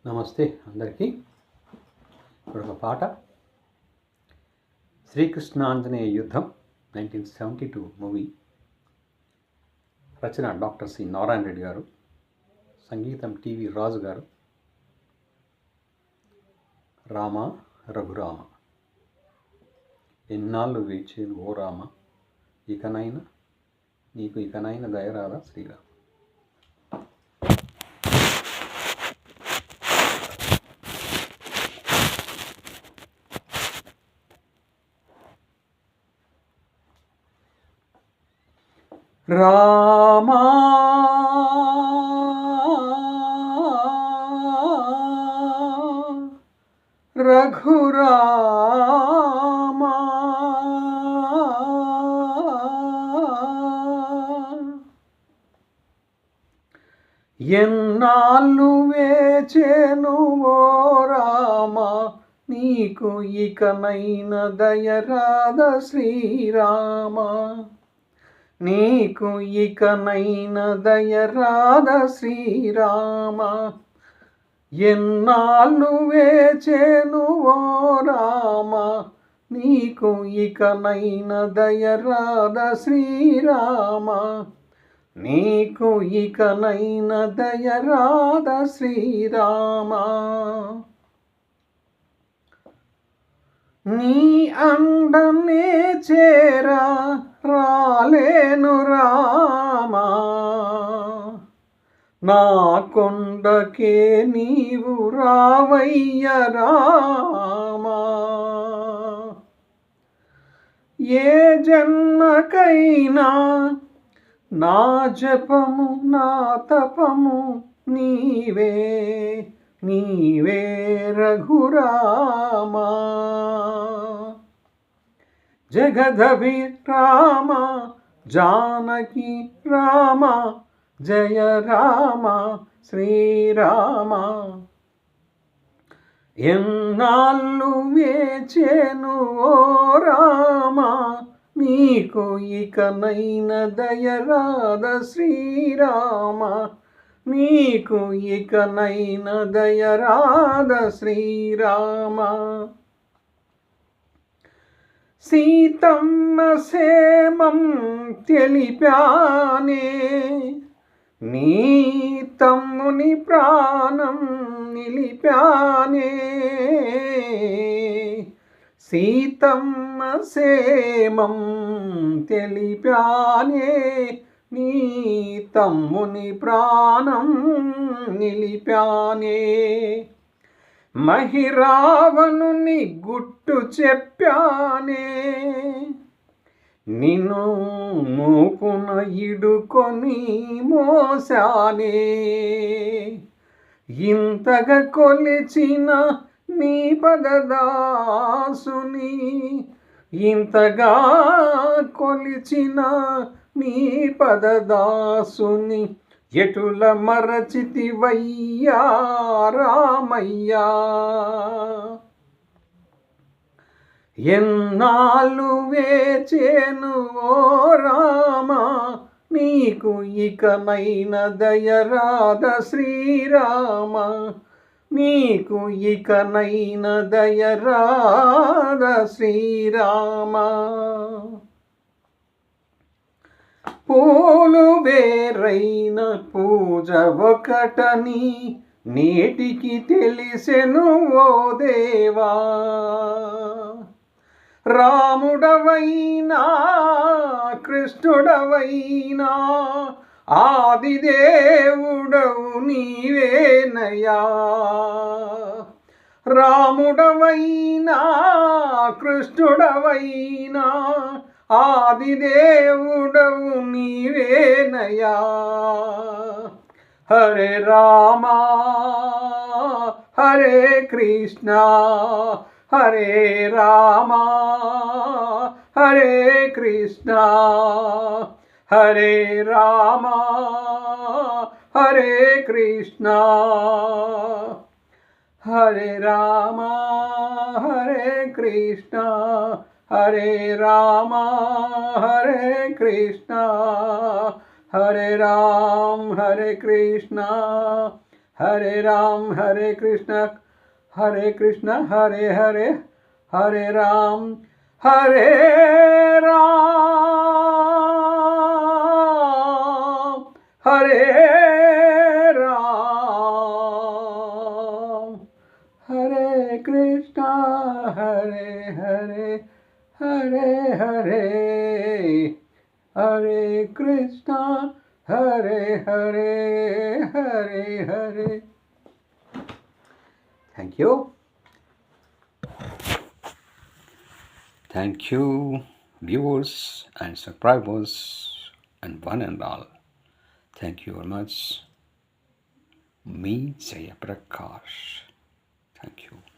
నమస్తే అందరికీ. ఇప్పుడు ఒక పాట, శ్రీకృష్ణాంజనేయ యుద్ధం 1972 మూవీ. రచన డాక్టర్ సి నారాయణ రెడ్డి గారు, సంగీతం టీవీ రాజు గారు. రామ రఘురామ, ఎన్నాళ్ళు వేచేను ఓ రామ, ఇకనైనా దయరాదా శ్రీరామ. రామా రఘురామా, ఎన్నాళ్ళు వేచెను ఓ రామ, నీకు ఇకనైన దయరాద శ్రీరామ. నీకు ఇకనైన దయరాద శ్రీరామ. ఎన్నాళ్ళు వేచెను ఓ రామ, నీకు ఇకనైన దయరాద శ్రీరామ. నీకు ఇకనైన దయరాద శ్రీరామ. నీ అండనే చేరా రాలేను రామా, నా కొండకే నీవు రావయ్య రామా. ఏ జన్మకైనా నా జపము నా తపము నీవే నీవే రఘురామా. జగదభి రామ జానకి రామ, జయ రామ శ్రీరామ. ఎన్నాళ్ళు వేచెను ఓ రామ, నీకు ఇకనైన దయరాద శ్రీరామ. నీకు ఇకనైన దయరాద శ్రీరామ. సీతమ్మ సేమం తెలిపానే, నీ తమ్ముని ప్రాణం నిలిపానే. సీతమ్మ సేమం తెలిపానే, నీ తమ్ముని ప్రాణం నిలిపానే. మహిరావణుని గుట్టు చెప్పానే, నిన్ను మూపున ఇడుకొని మోసానే. ఇంతగా కొలిచిన నీ పదదాసుని, ఇంతగా కొలిచిన నీ పదదాసుని, ఎటుల మరచితివయ్యా రామయ్యా. ఎన్నాళ్ళు వేచెను ఓ రామ, నీకు ఇకనైన దయరాద శ్రీరామ. నీకు ఇకనైన దయరాద శ్రీరామ. పూలు వేరైన పూజ ఒకటని నేటికి తెలిసెను ఓ దేవా. రాముడవైనా కృష్ణుడవైనా ఆదిదేవుడవు నీవేనయా. రాముడవైనా కృష్ణుడవైనా ఆదిదేవుడవు నీవేనయా. Hare Rama Hare Krishna, Hare Rama Hare Krishna. Hare Rama Hare Krishna, Hare Rama Hare Krishna. Hare Rama Hare Krishna, Hare Rama Hare Krishna, Hare Ram, Hare Krishna, Hare Krishna, Hare Hare, Hare Ram, Hare Ram, Hare Ram, Hare Krishna, Hare Hare, Hare Hare, Hare Krishna, Hare Hare, Hare Hare. Thank you. Thank you, viewers and subscribers, and one and all. Thank you very much. Me, Jaya Prakash. Thank you.